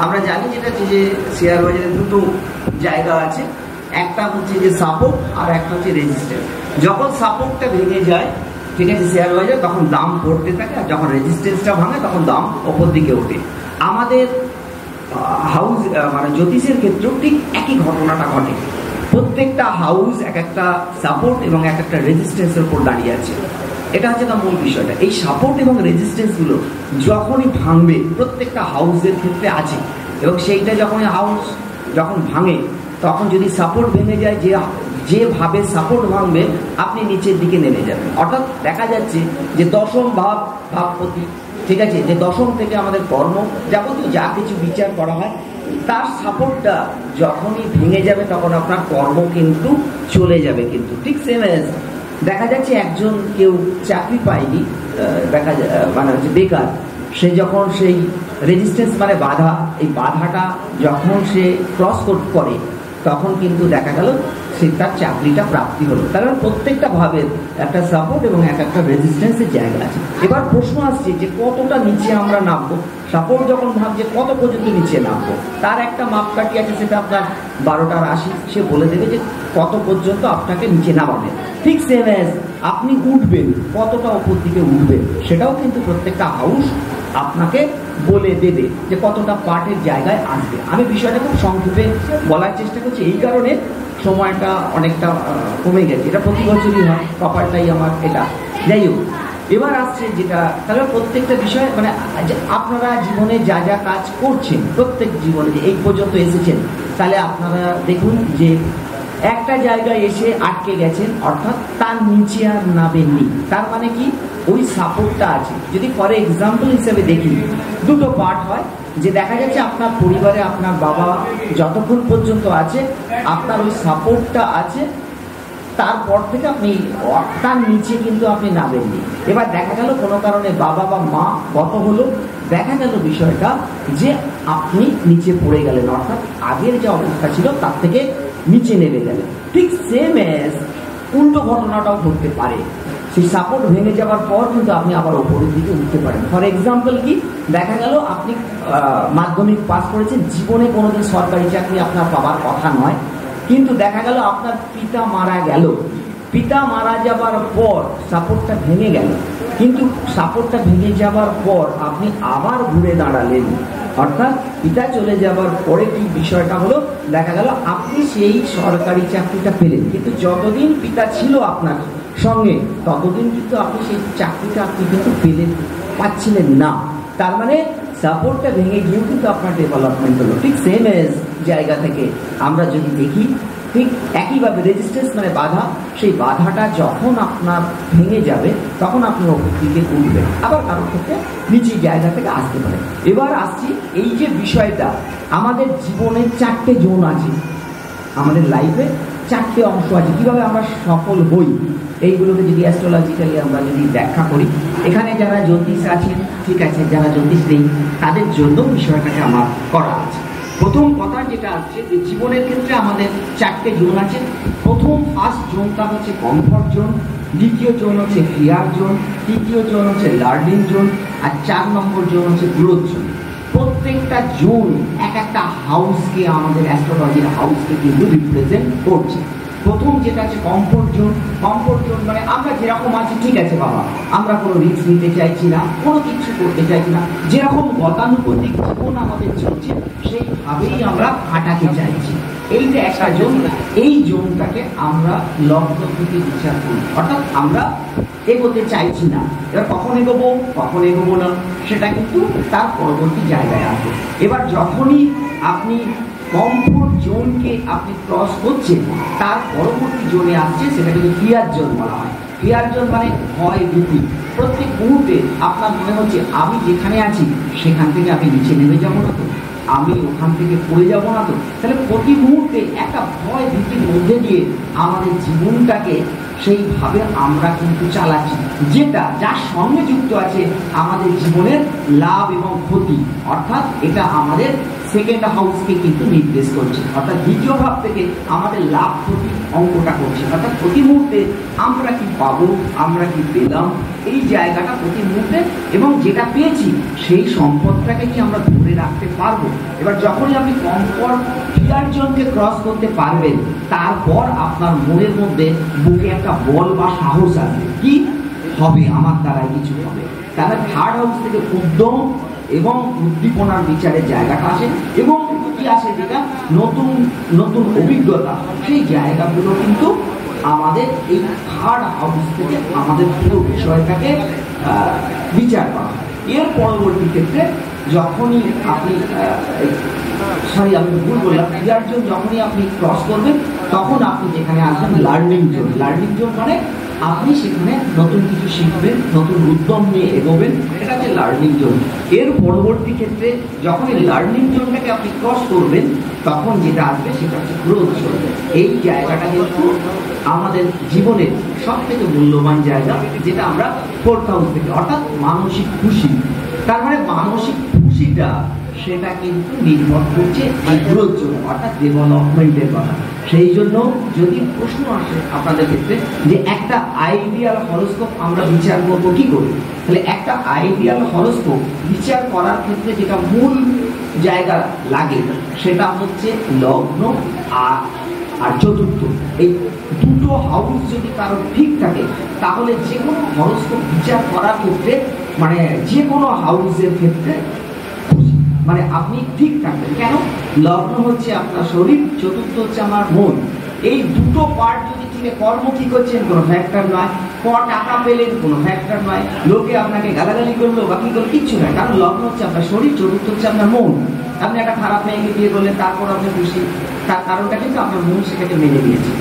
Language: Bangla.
আমরা জানি যেটা হচ্ছে যে শেয়ার বাজারে দুটো জায়গা আছে, একটা হচ্ছে যে সাপোর্ট আর একটা হচ্ছে রেজিস্ট্যান্স। যখন সাপোর্টটা ভেঙে যায়, ঠিক আছে, শেয়ার বাজার, তখন দাম পড়তে থাকে, আর যখন রেজিস্ট্যান্সটা ভাঙে তখন দাম ওপর দিকে ওঠে। আমাদের হাউস মানে জ্যোতিষের ক্ষেত্রেও ঠিক একই ঘটনাটা ঘটে। প্রত্যেকটা হাউস এক একটা সাপোর্ট এবং এক একটা রেজিস্ট্যান্সের উপর দাঁড়িয়ে আছে। এটা হচ্ছে তার মূল বিষয়টা। এই সাপোর্ট এবং রেজিস্ট্যান্সগুলো যখনই ভাঙবে, প্রত্যেকটা হাউসের ক্ষেত্রে আছে, এবং সেইটা যখন হাউস যখন ভাঙে, তখন যদি সাপোর্ট ভেঙে যায়, যেভাবে সাপোর্ট ভাঙবে আপনি নিচের দিকে নেমে যাবেন। অর্থাৎ দেখা যাচ্ছে যে দশম ভাবপতি, ঠিক আছে, যে দশম থেকে আমাদের কর্ম যাবতীয় যা কিছু বিচার করা হয়, তার সাপোর্টটা যখনই ভেঙে যাবে তখন আপনার কর্ম কিন্তু চলে যাবে। কিন্তু ঠিক সেম এজ দেখা যাচ্ছে একজন কেউ চাকরি পায়নি, দেখা যায় মানে হচ্ছে বেকার, সে যখন সেই রেজিস্ট্যান্স মানে বাধা, এই বাধাটা যখন সে ক্রস করে, তখন কিন্তু দেখা গেল সে তার চাকরিটা প্রাপ্তি হলো। তার মানে প্রত্যেকটা ভাবের একটা সাপোর্ট এবং এক একটা রেজিস্ট্যান্সের জায়গা আছে। এবার প্রশ্ন আসছে যে কতটা নিচে আমরা নামবো। সাপোর্ট যখন ভাবছে কত পর্যন্ত নিচে নামবো, তার একটা মাপকাঠি আছে, সেটা আপনার 12টার 80, সে বলে দেবে যে কত পর্যন্ত আপনাকে নিচে নামাবে। ঠিক সেম এজ আপনি উঠবেন, কতটা ওপর দিকে উঠবেন, সেটাও কিন্তু প্রত্যেকটা হাউস আপনাকে বলে দেবে যে কতটা পার্টের জায়গায় আসবে। আমি বিষয়টা খুব সংক্ষেপে বলার চেষ্টা করছি, এই কারণে সময়টা অনেকটা কমে গেছে। এটা প্রতি বছরই হয়, কপালটাই আমার এটা। যাই হোক, এবার আসছে যেটা, তাহলে প্রত্যেকটা বিষয় মানে আপনারা জীবনে যা যা কাজ করছেন, প্রত্যেক জীবনে যে এই পর্যন্ত এসেছেন, তাহলে আপনারা দেখুন যে একটা জায়গায় এসে আটকে গেছেন, অর্থাৎ তার নিচে আর নামেননি। তার মানে কি, ওই সাপোর্টটা আছে। যদি ফর এক্সাম্পল হিসেবে দেখি, দুটো পার্ট হয়, যে দেখা যাচ্ছে আপনার পরিবারে আপনার বাবা যতক্ষণ পর্যন্ত আছে, আপনার ওই সাপোর্টটা আছে, তারপর থেকে আপনি তার নিচে কিন্তু আপনি নামেননি। এবার দেখা গেল কোনো কারণে বাবা বা মা গত হলো, দেখা গেল বিষয়টা যে আপনি নিচে পড়ে গেলেন, অর্থাৎ আগের যে অবস্থা ছিল তার থেকে নিচে নেমে গেলেন। ঠিক সেম এজ উল্টো ঘটনাটাও ঘটতে পারে। সেই সাপোর্ট ভেঙে যাওয়ার পর কিন্তু আপনি আবার ওপরের দিকে উঠতে পারেন। ফর এক্সাম্পল কি, দেখা গেল আপনি মাধ্যমিক পাস করেছেন, জীবনে কোনোদিন সরকারি চাকরি আপনার পাওয়ার কথা নয়, কিন্তু দেখা গেল আপনার পিতা মারা গেল, পিতা মারা যাবার পর সাপোর্টটা ভেঙে গেল, কিন্তু সাপোর্টটা ভেঙে যাবার পর আপনি আবার ঘুরে দাঁড়ালেন। অর্থাৎ পিতা চলে যাবার পরে কি বিষয়টা হলো, দেখা গেল আপনি সেই সরকারি চাকরিটা পেলেন, কিন্তু যতদিন পিতা ছিল আপনার সঙ্গে ততদিন কিন্তু আপনি সেই চাকরিটা আপনি কিন্তু পাচ্ছিলেন না। তার মানে সাপোর্টটা ভেঙে গিয়েও কিন্তু আপনার ডেভেলপমেন্ট হলো। ঠিক সেম এজ জায়গা থেকে আমরা যদি দেখি, ঠিক একইভাবে রেজিস্ট্যান্স মানে বাধা, সেই বাধাটা যখন আপনার ভেঙে যাবে তখন আপনি ওপর দিকে উঠবেন, আবার কারোর ক্ষেত্রে নিচের জায়গা থেকে আসতে পারে। এবার আসছি এই যে বিষয়টা, আমাদের জীবনের 4টে জোন আছে, আমাদের লাইফে 4টে অংশ আছে। কীভাবে আমরা সফল হই, এইগুলোকে যদি অ্যাস্ট্রোলজিক্যালি আমরা যদি ব্যাখ্যা করি, এখানে যারা জ্যোতিষ আছেন, ঠিক আছে, যারা জ্যোতিষ নেই তাদের জন্য বিষয়টাকে আমার করা আছে। প্রথম কথা যেটা আসছে যে জীবনের ক্ষেত্রে আমাদের 4টে জোন আছে। প্রথম ফার্স্ট জোনটা হচ্ছে কমফর্ট জোন, দ্বিতীয় জোন হচ্ছে ফিয়ার জোন, তৃতীয় জোন হচ্ছে লার্নিং জোন, আর 4 নম্বর জোন হচ্ছে গ্রোথ জোন। প্রত্যেকটা জোন এক একটা হাউসকে, আমাদের অ্যাস্ট্রোলজির হাউসকে কিন্তু রিপ্রেজেন্ট করছে। প্রথম যেটা আছে কমফোর্ট জোন। কমফোর্ট জোন মানে আমরা যেরকম আছি, ঠিক আছে বাবা, আমরা কোনো রিস্ক নিতে চাইছি না, কোনো কিছু করতে চাইছি না, যেরকম গতানুগতিক জীবন আমাদের চলছে সেইভাবেই আমরা কাটাতে চাইছি। এইটা একটা জোন। এই জোনটাকে আমরা লগ্ন থেকে বিচার করি, অর্থাৎ আমরা এগোতে চাইছি না। এবার কখন এগোবো না, সেটা কিন্তু তার পরবর্তী জায়গায় আসবে। এবার যখনই আপনি কমফোর্ট জোনকে আপনি ক্রস করছেন, তার পরবর্তী জোনে আসছে, সেটা কিন্তু ফিয়ার জোন বলা হয়। ফিয়ার জোন মানে ভয় ভীতি। প্রত্যেক মুহূর্তে আপনার মনে হচ্ছে আমি যেখানে আছি সেখান থেকে আমি নিচে নেমে যাবো না তো, আমি ওখান থেকে পড়ে যাবো না তো। তাহলে প্রতি মুহূর্তে একটা ভয় ভীতির মধ্যে দিয়ে আমাদের জীবনটাকে সেইভাবে আমরা কিন্তু চালাচ্ছি, যেটা যার সঙ্গে যুক্ত আছে আমাদের জীবনের লাভ এবং ক্ষতি। অর্থাৎ এটা আমাদের সেকেন্ড হাউসকে কিন্তু নির্দেশ করছে, অর্থাৎ দ্বিতীয় ভাব থেকে আমাদের লাভ ক্ষতি অঙ্কটা করছে। অর্থাৎ প্রতি মুহূর্তে আমরা কি পাবো, আমরা কি পেলাম, এই জায়গাটা প্রতি মুহূর্তে, এবং যেটা পেয়েছি সেই সম্পদটাকে কি আমরা ধরে রাখতে পারবো। এবার যখনই আপনি কমফর্ট ফিয়ার জোনকে ক্রস করতে পারবেন, তারপর আপনার মনের মধ্যে বুকে একটা বল বা সাহস আসবে, কি হবে, আমার দ্বারা কিছু হবে। তাহলে থার্ড হাউস থেকে উদ্যম এবং উদ্দীপনার বিচারের জায়গাটা আসে, এবং কি আসে, যেটা নতুন নতুন অভিজ্ঞতা, সেই জায়গাগুলো কিন্তু আমাদের এই থার্ড হাউস থেকে আমাদের পুরো বিষয়টাকে বিচার করা হয়। এর পরবর্তী ক্ষেত্রে যখনই আপনি আমি ভুল বললাম, ফিয়ার জোন যখনই আপনি ক্রস করবেন, তখন আপনি যেখানে আসবেন লার্নিং জোন। লার্নিং জোন মানে আপনি সেখানে নতুন কিছু শিখবেন, নতুন উদ্যম নিয়ে এগোবেন, এটা হচ্ছে লার্নিং জোন। এর পরবর্তী ক্ষেত্রে যখন এই লার্নিং জোনটাকে আপনি ক্রস করবেন, তখন যেটা আসবে সেটা হচ্ছে গ্রোথ জোন। এই জায়গাটা কিন্তু আমাদের জীবনের সব থেকে মূল্যবান জায়গা, যেটা আমরা ফোর্থ হাউস থেকে, অর্থাৎ মানসিক খুশি। তার মানে মানসিক খুশিটা সেটা কিন্তু নির্ভর করছে এই গ্রোথ জোন, অর্থাৎ ডেভেলপমেন্টের কথা। সেই জন্য যদি প্রশ্ন আসে আপনাদের ক্ষেত্রে যে একটা আইডিয়াল হরোস্কোপ আমরা বিচার করবো কি করে, তাহলে একটা আইডিয়াল হরোস্কোপ বিচার করার ক্ষেত্রে যেটা মূল জায়গা লাগে সেটা হচ্ছে লগ্ন আর চতুর্থ। এই দুটো হাউস যদি কারো ঠিক থাকে, তাহলে যে কোনো হরোস্কোপ বিচার করার ক্ষেত্রে, মানে যে কোনো হাউসের ক্ষেত্রে মানে আপনি ঠিক থাকবেন। কেন? লগ্ন হচ্ছে আপনার শরীর, চতুর্থ হচ্ছে আমার মন। এই দুটো পার্ট যদি ঠিক, কর্ম কি করছেন কোনো ফ্যাক্টর নয়, টাকা পেলেন কোনো ফ্যাক্টর নয়, লোকে আপনাকে গালাগালি করলো বা কি করলো কিচ্ছু নয়, কারণ লগ্ন হচ্ছে আপনার শরীর, চতুর্থ হচ্ছে আপনার মন। আপনি একটা খারাপ মেয়েকে বিয়ে করলেন, তারপর আপনি খুশি, তার কারণটা কিন্তু আপনার মন সেটাকে মেনে নিয়েছে।